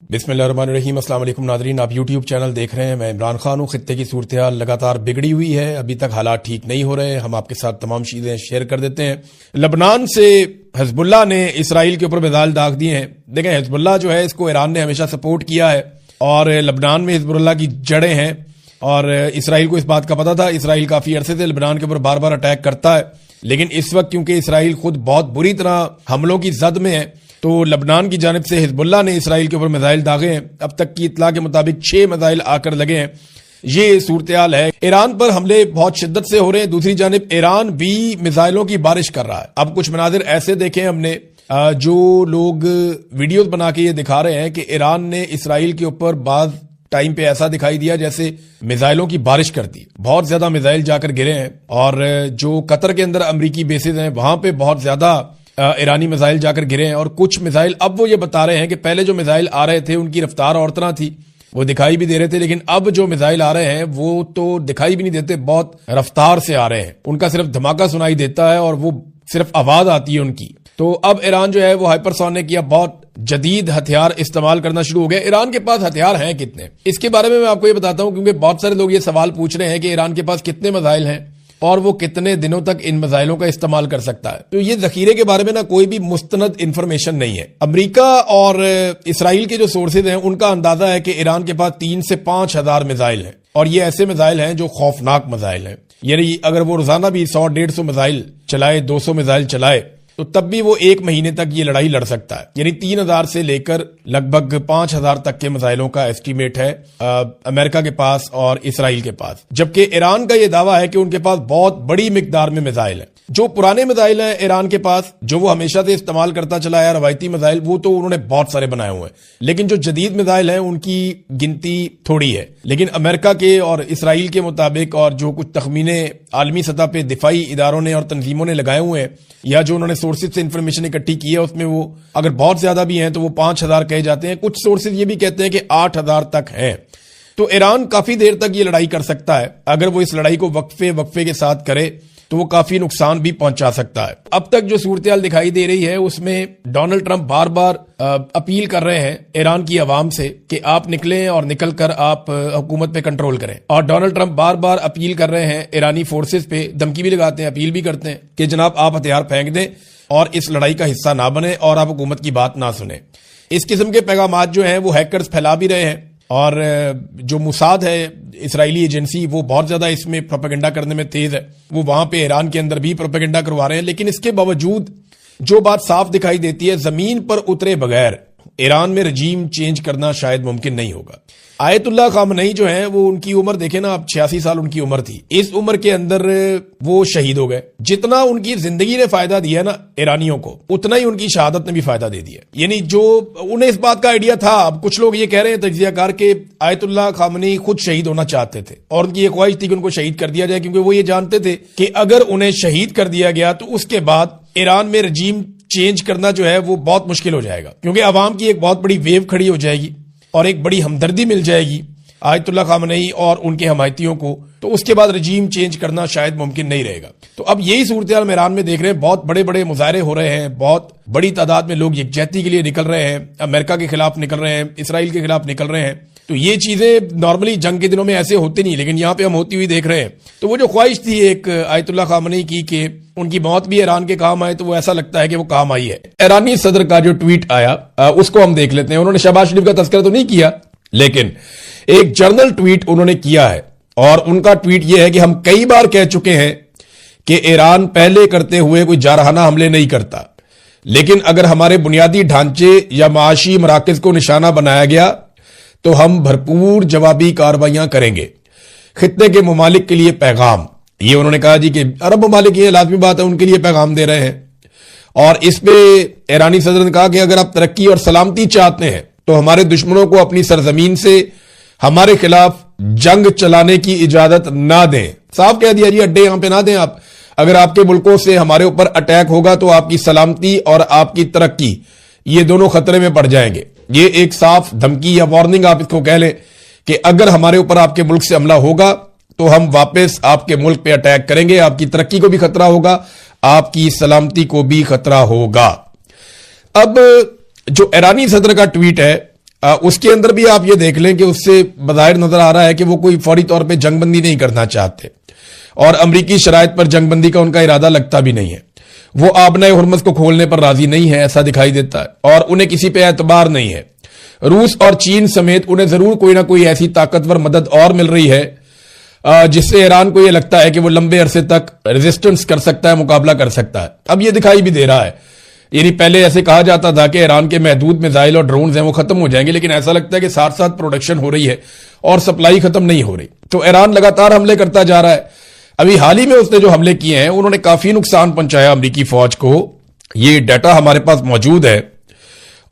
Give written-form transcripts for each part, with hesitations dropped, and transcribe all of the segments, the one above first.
बिस्मिल्लाहिर्रहमानिर्रहीम। अस्सलाम वालेकुम नाज़रीन, आप यूट्यूब चैनल देख रहे हैं। मैं इमरान खान हूँ। खित्ते की सूरत-ए-हाल लगातार बिगड़ी हुई है, अभी तक हालात ठीक नहीं हो रहे। हम आपके साथ तमाम चीज़ें शेयर कर देते हैं। लबनान से हिजबुल्लाह ने इसराइल के ऊपर मिसाइल दाग दिए हैं। देखें, हिजबुल्लाह जो है इसको ईरान ने हमेशा सपोर्ट किया है और लबनान में हिजबुल्लाह की जड़ें हैं और इसराइल को इस बात का पता था। इसराइल काफ़ी अरसे से लबनान के ऊपर बार बार अटैक करता है, लेकिन इस वक्त क्योंकि इसराइल खुद बहुत बुरी तरह हमलों की जद में है तो लबनान की जानिब से हिजबुल्लाह ने इसराइल के ऊपर मिसाइल दागे हैं। अब तक की इत्तला के मुताबिक 6 मिसाइल आकर लगे हैं। ये सूरत-ए-हाल है। ईरान पर हमले बहुत शिद्दत से हो रहे हैं। दूसरी जानिब ईरान भी मिसाइलों की बारिश कर रहा है। अब कुछ मनाजिर ऐसे देखे हमने, जो लोग वीडियोस बना के ये दिखा रहे हैं कि ईरान ने इसराइल के ऊपर बाज टाइम पे ऐसा दिखाई दिया जैसे मिसाइलों की बारिश करती। बहुत ज्यादा मिसाइल जाकर गिरे हैं और जो कतर के अंदर अमरीकी बेसिस हैं वहां पे बहुत ज्यादा ईरानी मिसाइल जाकर गिरे हैं। और कुछ मिसाइल अब वो ये बता रहे हैं कि पहले जो मिसाइल आ रहे थे उनकी रफ्तार और तरह थी, वो दिखाई भी दे रहे थे, लेकिन अब जो मिसाइल आ रहे हैं वो तो दिखाई भी नहीं देते, बहुत रफ्तार से आ रहे हैं। उनका सिर्फ धमाका सुनाई देता है और वो सिर्फ आवाज आती है उनकी। तो अब ईरान जो है वो हाइपरसोनिक या बहुत जदीद हथियार इस्तेमाल करना शुरू हो गया। ईरान के पास हथियार हैं कितने, इसके बारे में मैं आपको ये बताता हूं, क्योंकि बहुत सारे लोग ये सवाल पूछ रहे हैं कि ईरान के पास कितने मिसाइल हैं और वो कितने दिनों तक इन मिसाइलों का इस्तेमाल कर सकता है। तो ये जखीरे के बारे में ना कोई भी मुस्तनद इंफॉर्मेशन नहीं है। अमेरिका और इसराइल के जो सोर्सेज हैं उनका अंदाजा है कि ईरान के पास 3 से 5 हजार मिसाइल हैं और ये ऐसे मिसाइल हैं जो खौफनाक मिसाइल हैं। यानी अगर वो रोजाना भी 100-150 मिसाइल चलाए, 200 मिसाइल चलाए, तो तब भी वो 1 महीने तक ये लड़ाई लड़ सकता है। यानी 3000 से लेकर लगभग 5000 तक के मिसाइलों का एस्टीमेट है अमेरिका के पास और इसराइल के पास। जबकि ईरान का ये दावा है कि उनके पास बहुत बड़ी मिकदार में मिसाइल है। जो पुराने मिसाइल हैं ईरान के पास, जो वो हमेशा से इस्तेमाल करता चला है रवायती मिसाइल, वो तो उन्होंने बहुत सारे बनाए हुए हैं, लेकिन जो जदीद मिसाइल हैं उनकी गिनती थोड़ी है। लेकिन अमेरिका के और इसराइल के मुताबिक और जो कुछ तखमीने आलमी सतह पे दिफाई इदारों ने और तंजीमों ने लगाए हुए हैं या जो उन्होंने सोर्सेज से इंफॉर्मेशन इकट्ठी की है, उसमें वो अगर बहुत ज्यादा भी हैं तो वो 5000 कहे जाते हैं। कुछ सोर्सेज ये भी कहते हैं कि 8000 तक हैं। तो ईरान काफी देर तक ये लड़ाई कर सकता है। अगर वो इस लड़ाई को वक्फे के साथ करे तो वो काफी नुकसान भी पहुंचा सकता है। अब तक जो सूरत-ए-हाल दिखाई दे रही है उसमें डोनाल्ड ट्रंप बार बार अपील कर रहे हैं ईरान की आवाम से कि आप निकलें और निकल कर आप हुकूमत पे कंट्रोल करें। और डोनाल्ड ट्रंप बार बार अपील कर रहे हैं ईरानी फोर्सेस पे, धमकी भी लगाते हैं, अपील भी करते हैं कि जनाब आप हथियार फेंक दें और इस लड़ाई का हिस्सा ना बने और आप हुकूमत की बात ना सुने। इस किस्म के पैगामात जो हैं वो हैकर्स फैला भी रहे हैं और जो मुसाद है इसराइली एजेंसी, वो बहुत ज्यादा इसमें प्रोपेगेंडा करने में तेज है। वो वहां पे ईरान के अंदर भी प्रोपेगेंडा करवा रहे हैं। लेकिन इसके बावजूद जो बात साफ दिखाई देती है, जमीन पर उतरे बगैर ईरान में रजीम चेंज करना शायद मुमकिन नहीं होगा। आयतुल्लाह खामनई जो है वो, उनकी उम्र देखे ना, अब 86 साल उनकी उम्र थी। इस उम्र के अंदर वो शहीद हो गए। जितना उनकी जिंदगी ने फायदा दिया ना ईरानियों को, उतना ही उनकी शहादत ने भी फायदा दे दिया। यानी जो उन्हें इस बात का आइडिया था, अब कुछ लोग ये कह रहे हैं तज्जियाकार के आयतुल्लाह खामनई खुद शहीद होना चाहते थे और उनकी ये ख्वाहिश थी कि उनको शहीद कर दिया जाए, क्योंकि वो ये जानते थे कि अगर उन्हें शहीद कर दिया गया तो उसके बाद ईरान में रजीम चेंज करना जो है वो बहुत मुश्किल हो जाएगा, क्योंकि अवाम की एक बहुत बड़ी वेव खड़ी हो जाएगी और एक बड़ी हमदर्दी मिल जाएगी आयतुल्लाह खामनई और उनके हमायतियों को। तो उसके बाद रजीम चेंज करना शायद मुमकिन नहीं रहेगा। तो अब यही सूरत-ए-हाल ईरान में देख रहे हैं। बहुत बड़े बड़े मुजाहरे हो रहे हैं, बहुत बड़ी तादाद में लोग यकजहती के लिए निकल रहे हैं, अमेरिका के खिलाफ निकल रहे हैं, इसराइल के खिलाफ निकल रहे हैं। तो ये चीजें नॉर्मली जंग के दिनों में ऐसे होती नहीं, लेकिन यहाँ पे हम होती हुई देख रहे हैं। तो वो जो ख्वाहिश थी एक आयतुल्लाह खामनई की कि उनकी मौत भी ईरान के काम आए, तो वो ऐसा लगता है कि वो काम आई है। ईरानी सदर का जो ट्वीट आया उसको हम देख लेते हैं। उन्होंने शहबाज शरीफ का तज़किरा तो नहीं किया, लेकिन एक जर्नल ट्वीट उन्होंने किया है और उनका ट्वीट यह है कि हम कई बार कह चुके हैं कि ईरान पहले करते हुए कोई जारहाना हमले नहीं करता, लेकिन अगर हमारे बुनियादी ढांचे या माशी मराकज को निशाना बनाया गया तो हम भरपूर जवाबी कार्रवाइयां करेंगे। खित्ते के ममालिक के लिए पैगाम, ये उन्होंने कहा जी कि अरब ममालिक, ये लाजमी बात है, उनके लिए पैगाम दे रहे हैं। और इस पे ईरानी सदर ने कहा कि अगर आप तरक्की और सलामती चाहते हैं तो हमारे दुश्मनों को अपनी सरजमीन से हमारे खिलाफ जंग चलाने की इजाजत ना दें। साफ कह दिया जी, अड्डे यहां पे ना दें आप। अगर आपके मुल्कों से हमारे ऊपर अटैक होगा तो आपकी सलामती और आपकी तरक्की, ये दोनों खतरे में पड़ जाएंगे। ये एक साफ धमकी या वार्निंग आप इसको कह लें कि अगर हमारे ऊपर आपके मुल्क से हमला होगा तो हम वापस आपके मुल्क पे अटैक करेंगे, आपकी तरक्की को भी खतरा होगा, आपकी सलामती को भी खतरा होगा। अब जो ईरानी सदर का ट्वीट है اس کے اندر بھی آپ یہ دیکھ لیں کہ اس سے بظاہر نظر آ رہا ہے کہ وہ کوئی فوری طور پہ جنگ بندی نہیں کرنا چاہتے اور امریکی شرائط پر جنگ بندی کا ان کا ارادہ لگتا بھی نہیں ہے. وہ آبنائے ہرمز کو کھولنے پر راضی نہیں ہے، ایسا دکھائی دیتا ہے، اور انہیں کسی پہ اعتبار نہیں ہے. روس اور چین سمیت انہیں ضرور کوئی نہ کوئی ایسی طاقتور مدد اور مل رہی ہے جس سے ایران کو یہ لگتا ہے کہ وہ لمبے عرصے تک ریزسٹنس کر سکتا ہے، مقابلہ کر سکتا ہے. اب یہ دکھائی بھی دے رہا ہے. یعنی پہلے ایسے کہا جاتا تھا کہ ایران کے محدود میزائل اور ڈرونز ہیں وہ ختم ہو جائیں گے، لیکن ایسا لگتا ہے کہ ساتھ ساتھ پروڈکشن ہو رہی ہے اور سپلائی ختم نہیں ہو رہی. تو ایران لگاتار حملے کرتا جا رہا ہے. ابھی حال ہی میں اس نے جو حملے کیے ہیں انہوں نے کافی نقصان پہنچایا امریکی فوج کو. یہ ڈیٹا ہمارے پاس موجود ہے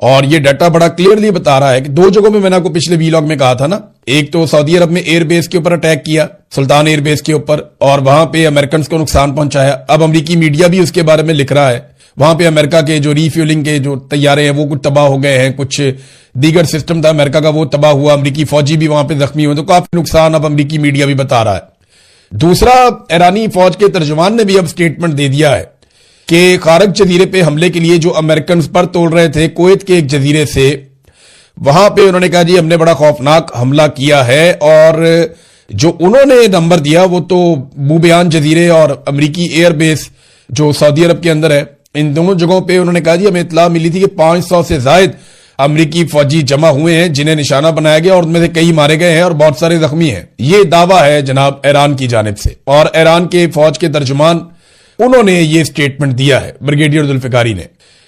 اور یہ ڈیٹا بڑا کلیئرلی بتا رہا ہے کہ 2 جگہوں میں میں نے آپ کو پچھلے ویلاگ میں کہا تھا نا، ایک تو سعودی عرب میں ایئر بیس کے اوپر اٹیک کیا، سلطان ایئر بیس کے اوپر، اور وہاں پہ امریکنز کو نقصان پہنچایا. اب امریکی میڈیا بھی اس کے بارے میں لکھ رہا ہے. وہاں پہ امریکہ کے جو ری فیولنگ کے جو طیارے ہیں وہ کچھ تباہ ہو گئے ہیں، کچھ دیگر سسٹم تھا امریکہ کا وہ تباہ ہوا، امریکی فوجی بھی وہاں پہ زخمی ہوئے. تو کافی نقصان اب امریکی میڈیا بھی بتا رہا ہے. دوسرا، ایرانی فوج کے ترجمان نے بھی اب سٹیٹمنٹ دے دیا ہے کہ خارج جزیرے پہ حملے کے لیے جو امریکنز پر تول رہے تھے کویت کے ایک جزیرے سے، وہاں پہ انہوں نے کہا جی ہم نے بڑا خوفناک حملہ کیا ہے. اور جو انہوں نے نمبر دیا وہ تو بوبیان جزیرے اور امریکی ایئر بیس جو سعودی عرب کے اندر ہے، ان دونوں جگہوں پہ انہوں نے کہا جی ہمیں اطلاع ملی تھی کہ 500 سے زائد امریکی فوجی جمع ہوئے ہیں جنہیں نشانہ بنایا گیا اور ان میں سے کئی مارے گئے ہیں اور بہت سارے زخمی ہیں. یہ دعویٰ ہے جناب ایران کی جانب سے، اور ایران کے فوج کے ترجمان انہوں نے یہ سٹیٹمنٹ دیا ہے، بریگیڈیئر ذوالفقاری نے.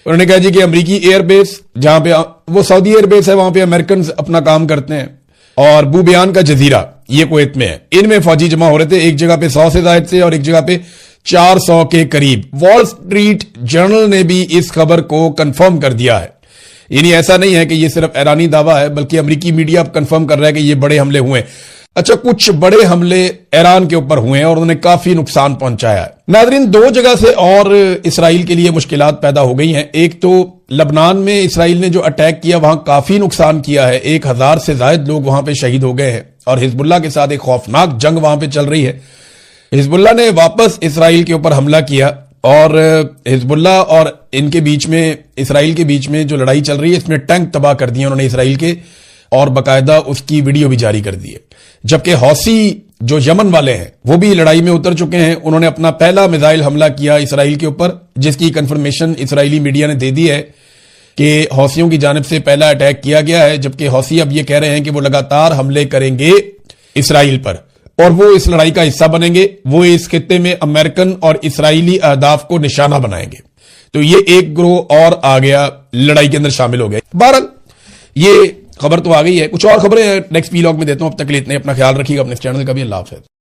انہوں نے کہا جی کہ امریکی ایئر بیس جہاں پہ وہ سعودی ایئر بیس ہے وہاں پہ امریکنز اپنا کام کرتے ہیں، اور بوبیان کا جزیرہ یہ کویت میں ہے، ان میں فوجی جمع ہو رہے تھے. ایک جگہ پہ 100 سے زائد سے اور ایک جگہ پہ 400 کے قریب. وال سٹریٹ جرنل نے بھی اس خبر کو کنفرم کر دیا ہے. یعنی ایسا نہیں ہے کہ یہ صرف ایرانی دعویٰ ہے بلکہ امریکی میڈیا اب کنفرم کر رہا ہے کہ یہ بڑے حملے ہوئے. اچھا، کچھ بڑے حملے ایران کے اوپر ہوئے ہیں اور انہوں نے کافی نقصان پہنچایا ہے. ناظرین، 2 جگہ سے اور اسرائیل کے لیے مشکلات پیدا ہو گئی ہیں. ایک تو لبنان میں اسرائیل نے جو اٹیک کیا وہاں کافی نقصان کیا ہے، 1000 سے زائد لوگ وہاں پہ شہید ہو گئے ہیں، اور حزب اللہ کے ساتھ ایک خوفناک جنگ وہاں پہ چل رہی ہے. حزب اللہ نے واپس اسرائیل کے اوپر حملہ کیا، اور حزب اللہ اور ان کے بیچ میں اسرائیل کے بیچ میں جو لڑائی چل رہی ہے اس میں ٹینک تباہ کر دیے انہوں نے اسرائیل کے، اور باقاعدہ اس کی ویڈیو بھی جاری کر دی ہے. جبکہ حوثی جو یمن والے ہیں وہ بھی لڑائی میں اتر چکے ہیں. انہوں نے اپنا پہلا میزائل حملہ کیا اسرائیل کے اوپر، جس کی کنفرمیشن اسرائیلی میڈیا نے دے دی ہے کہ حوثیوں کی جانب سے پہلا اٹیک کیا گیا ہے. جبکہ حوثی اب یہ کہہ رہے ہیں کہ وہ لگاتار حملے کریں گے اسرائیل پر اور وہ اس لڑائی کا حصہ بنیں گے، وہ اس خطے میں امریکن اور اسرائیلی اہداف کو نشانہ بنائیں گے. تو یہ ایک گروہ اور آ گیا، لڑائی کے اندر شامل ہو گئے. بہرحال یہ خبر تو آ گئی ہے. کچھ اور خبریں نیکسٹ ویلاگ میں دیتا ہوں. اب تک کے لیے اتنے. اپنا خیال رکھیے گا، اپنے چینل کا بھی. اللہ حافظ.